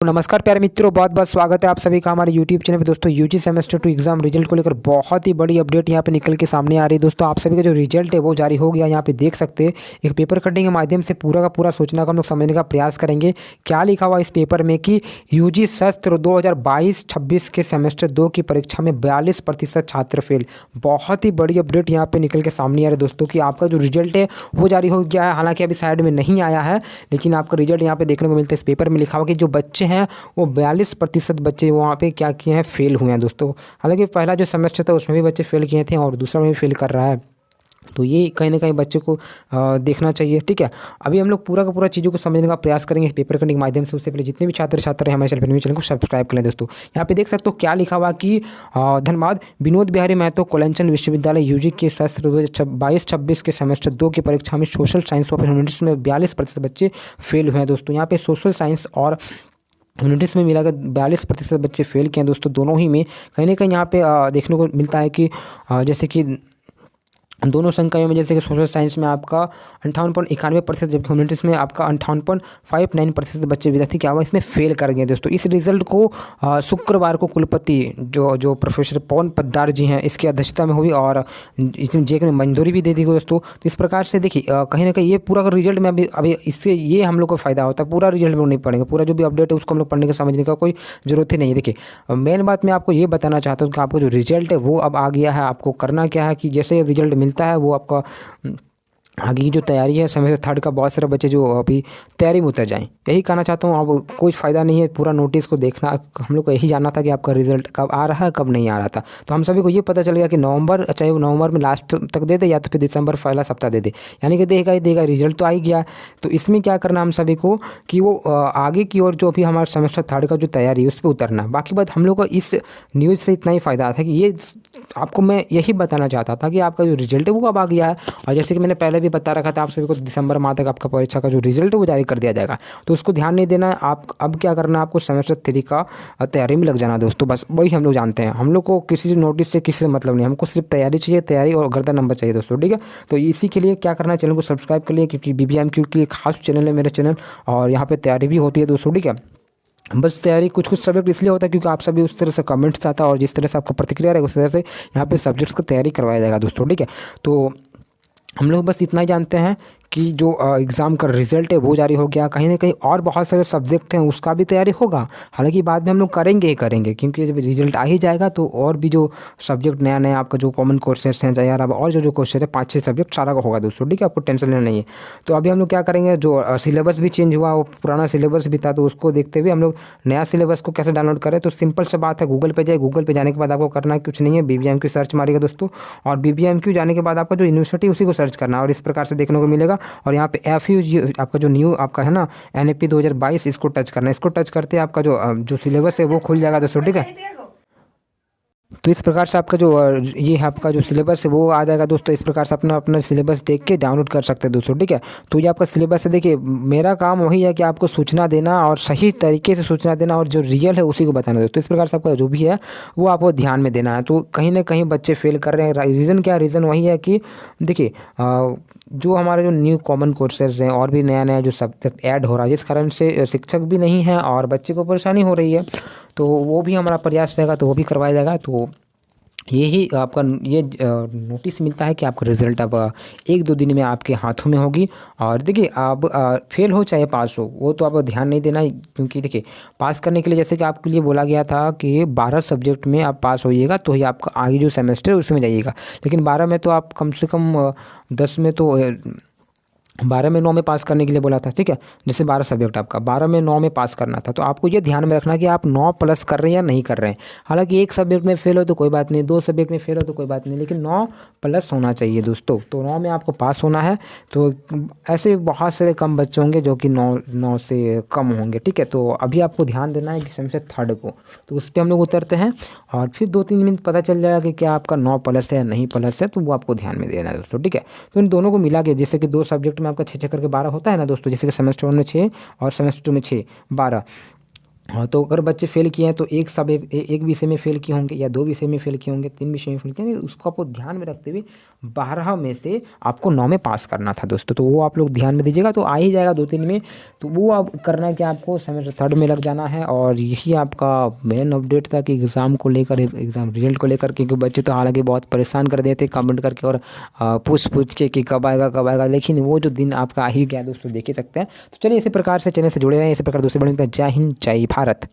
नमस्कार प्यारे मित्रों, बहुत बहुत स्वागत है आप सभी का हमारे यूट्यूब चैनल पे। दोस्तों यूजी सेमेस्टर 2 एग्जाम रिजल्ट को लेकर बहुत ही बड़ी अपडेट यहाँ पे निकल के सामने आ रही है। दोस्तों आप सभी का जो रिजल्ट है वो जारी हो गया। यहाँ पे देख सकते हैं एक पेपर कटिंग के माध्यम से पूरा का पूरा सूचना को हम लोग समझने का प्रयास करेंगे। क्या लिखा हुआ इस पेपर में कि यूजी सत्र 2022-26 के सेमेस्टर 2 की परीक्षा में 42% छात्र फेल। बहुत ही बड़ी अपडेट यहाँ पे निकल के सामने आ रही है दोस्तों कि आपका जो रिजल्ट है वो जारी हो गया है। हालांकि अभी साइड में नहीं आया है, लेकिन आपका रिजल्ट यहाँ पे देखने को मिलता है। इस पेपर में लिखा हुआ कि जो बच्चे हैं वो 42% बच्चे वहाँ पे क्या किए हैं, फेल हुए हैं दोस्तों। हालांकि पहला जो सेमेस्टर था उसमें भी बच्चे फेल किए थे और दूसरा में भी फेल कर रहा है, तो ये कहीं ना कहीं बच्चों को देखना चाहिए। ठीक है, अभी हम लोग पूरा का पूरा चीज़ों को समझने का प्रयास करेंगे पेपर कटिंग के माध्यम से। उससे पहले जितने भी छात्र हैं हमारे चैनल को सब्सक्राइब कर लें दोस्तों। यहाँ पे देख सकते हो क्या लिखा हुआ कि धन्यवाद, विनोद बिहारी महतो कोलंचन विश्वविद्यालय यूजी के सत्र 2022-26 के सेमेस्टर 2 की परीक्षा में सोशल साइंस और ह्यूमैनिटीज में 42% बच्चे फेल हुए हैं दोस्तों। यहाँ पे सोशल साइंस और ह्यूमैनिटीज़ में मिलाकर 42% बच्चे फेल किए हैं दोस्तों। दोनों ही में कहीं ना कहीं यहाँ पे देखने को मिलता है कि जैसे कि दोनों संकायों में, जैसे कि सोशल साइंस में आपका 58.91%, जबकि ह्यूमैनिटीज़ में आपका 58.59% बच्चे विद्यार्थी क्या हुआ इसमें फेल कर गए दोस्तों। इस रिजल्ट को शुक्रवार को कुलपति जो प्रोफेसर पवन पद्दार जी हैं इसकी अध्यक्षता में हुई और इसमें जे में मंजूरी भी दे दी गई दोस्तों। तो इस प्रकार से देखिए कहीं ना कहीं ये पूरा का रिजल्ट में अभी इससे ये हम लोग को फ़ायदा होता है। पूरा रिजल्ट में नहीं पढ़ेंगे, पूरा जो भी अपडेट है उसको हम लोग पढ़ने का समझने का कोई ज़रूरत ही नहीं है। देखिए मेन बात मैं आपको ये बताना चाहता हूँ कि आपका जो रिजल्ट है वो अब आ गया है। आपको करना क्या है कि जैसे रिजल्ट मिलता है वो आपका आगे की जो तैयारी है सेमेस्टर 3 का, बहुत सारे बच्चे जो अभी तैयारी में उतर जाएं, यही कहना चाहता हूँ। अब कोई फ़ायदा नहीं है पूरा नोटिस को देखना, हम लोग को यही जानना था कि आपका रिजल्ट कब आ रहा है कब नहीं आ रहा था। तो हम सभी को ये पता चल गया कि नवंबर, चाहे वो नवंबर में लास्ट तक दे दे या तो फिर दिसंबर पहला सप्ताह दे दे, यानी कि देगा ही देगा, रिजल्ट तो आ ही गया। तो इसमें क्या करना हम सभी को कि वो आगे की ओर जो अभी हमारा सेमेस्टर 3 का जो तैयारी है उस पर उतरना। बाकी बात हम लोग को इस न्यूज़ से इतना ही फ़ायदा था कि ये आपको मैं यही बताना चाहता था कि आपका जो रिजल्ट है वो अब आ गया है। और जैसे कि मैंने पहले भी बता रखा था आप सभी को, दिसंबर माह तक आपका परीक्षा का जो रिजल्ट है वो जारी कर दिया जाएगा, तो उसको ध्यान नहीं देना है। आप अब क्या करना है, आपको सेमेस्टर 3 का तैयारी में लग जाना दोस्तों। बस वही हम लोग जानते हैं, हम लोग को किसी नोटिस से किसी से मतलब नहीं, हमको सिर्फ तैयारी चाहिए, तैयारी और गर्दन नंबर चाहिए दोस्तों। ठीक है, तो इसी के लिए क्या करना है, चैनल को सब्सक्राइब कर लिए, क्योंकि BBMQ के लिए खास चैनल है मेरा चैनल, और यहाँ पर तैयारी भी होती है दोस्तों। ठीक है, बस तैयारी कुछ सब्जेक्ट इसलिए होता है क्योंकि आप सभी उस तरह से कमेंट्स आता है और जिस तरह से आपका प्रतिक्रिया रहेगा उस तरह से यहाँ पे सब्जेक्ट्स की तैयारी करवाया जाएगा दोस्तों। ठीक है, तो हम लोग बस इतना ही जानते हैं कि जो एग्ज़ाम का रिज़ल्ट है वो जारी हो गया। कहीं ना कहीं और बहुत सारे सब्जेक्ट हैं उसका भी तैयारी होगा, हालांकि बाद में हम लोग करेंगे ही करेंगे, क्योंकि जब रिज़ल्ट आ ही जाएगा तो और भी जो सब्जेक्ट नया नया आपका जो कॉमन कोर्सेस हैं यार, अब और जो क्वेश्चन है 5-6 सब्जेक्ट सारा का होगा दोस्तों। ठीक है, आपको टेंशन लेना नहीं है। तो अभी हम लोग क्या करेंगे, जो सिलेबस भी चेंज हुआ, वो पुराना सिलेबस भी था, तो उसको देखते हुए हम लोग नया सिलेबस को कैसे डाउनलोड करें। तो सिंपल सा बात है, गूगल पे जाए, गूगल पे जाने के बाद आपको करना कुछ नहीं है, BBMQ सर्च मारिएगा दोस्तों, और BBMQ जाने के बाद आपका जो यूनिवर्सिटी उसी को सर्च करना और इस प्रकार से देखने को मिलेगा। और यहाँ पे FU आपका जो न्यू आपका है ना NAP 2022, इसको टच करना है। इसको टच करते हैं आपका जो सिलेबस है वो खुल जाएगा दोस्तों। ठीक है, तो इस प्रकार से आपका जो ये है आपका जो सिलेबस है वो आ जाएगा दोस्तों। इस प्रकार से अपना अपना सिलेबस देख के डाउनलोड कर सकते हैं दोस्तों। ठीक है, तो ये आपका सिलेबस है। देखिए मेरा काम वही है कि आपको सूचना देना और सही तरीके से सूचना देना और जो रियल है उसी को बताना दोस्तों। इस प्रकार से आपका जो भी है वो आपको ध्यान में देना है। तो कहीं ना कहीं बच्चे फेल कर रहे हैं, रीज़न क्या है, रीज़न वही है कि देखिए जो हमारे जो न्यू कॉमन कोर्सेज हैं और भी नया नया जो सब्जेक्ट ऐड हो रहा है, जिस कारण से शिक्षक भी नहीं है और बच्चे को परेशानी हो रही है, तो वो भी हमारा प्रयास रहेगा, तो वो भी करवाया जाएगा। तो यही आपका ये नोटिस मिलता है कि आपका रिज़ल्ट अब 1-2 दिन में आपके हाथों में होगी। और देखिए आप फेल हो चाहे पास हो, वो तो आप ध्यान नहीं देना, क्योंकि देखिए पास करने के लिए जैसे कि आपके लिए बोला गया था कि 12 सब्जेक्ट में आप पास होइएगा तो ही आपका आगे जो सेमेस्टर है उसमें जाइएगा, लेकिन 12 में तो आप कम से कम 10 में तो 12 में 9 में पास करने के लिए बोला था। ठीक है, जैसे 12 सब्जेक्ट आपका 12 में 9 में पास करना था, तो आपको ये ध्यान में रखना कि आप 9 प्लस कर रहे हैं या नहीं कर रहे हैं। हालांकि एक सब्जेक्ट में फेल हो तो कोई बात नहीं, 2 सब्जेक्ट में फेल हो तो कोई बात नहीं, लेकिन 9 प्लस होना चाहिए दोस्तों। तो 9 में आपको पास होना है। तो ऐसे बहुत सारे कम बच्चे होंगे जो कि 9 से कम होंगे। ठीक है, तो अभी आपको ध्यान देना है कि सेमेस्टर 3 को, तो उस पर हम लोग उतरते हैं और फिर 2-3 दिन पता चल जाएगा कि क्या आपका 9 प्लस है या नहीं प्लस है, तो वो आपको ध्यान में देना है दोस्तों। ठीक है, तो इन दोनों को मिला के, जैसे कि 2 सब्जेक्ट में आपका 6 करके 12 होता है ना दोस्तों, जैसे कि सेमेस्टर 1 में 6 और सेमेस्टर 2 में 6, 12, हाँ, तो अगर बच्चे फेल किए हैं तो एक विषय में फेल किए होंगे या 2 विषय में फेल किए होंगे, 3 विषय में फेल किए होंगे, उसको आपको ध्यान में रखते हुए 12 में से आपको 9 में पास करना था दोस्तों। तो वो आप लोग ध्यान में दीजिएगा, तो आ ही जाएगा 2-3 में। तो वो आप करना है कि आपको सेमेस्टर 3 में लग जाना है। और यही आपका मेन अपडेट था कि एग्ज़ाम को लेकर, एग्ज़ाम रिजल्ट को लेकर, क्योंकि बच्चे तो हालाँकि बहुत परेशान कर देते कमेंट करके और पूछ के कि कब आएगा, लेकिन वो जो दिन आपका आ ही गया दोस्तों, देख ही सकते हैं। तो चलिए इसी प्रकार से चैनल से जुड़े रहें, इसी प्रकार दूसरे बड़े। जय हिंद, जय भारत।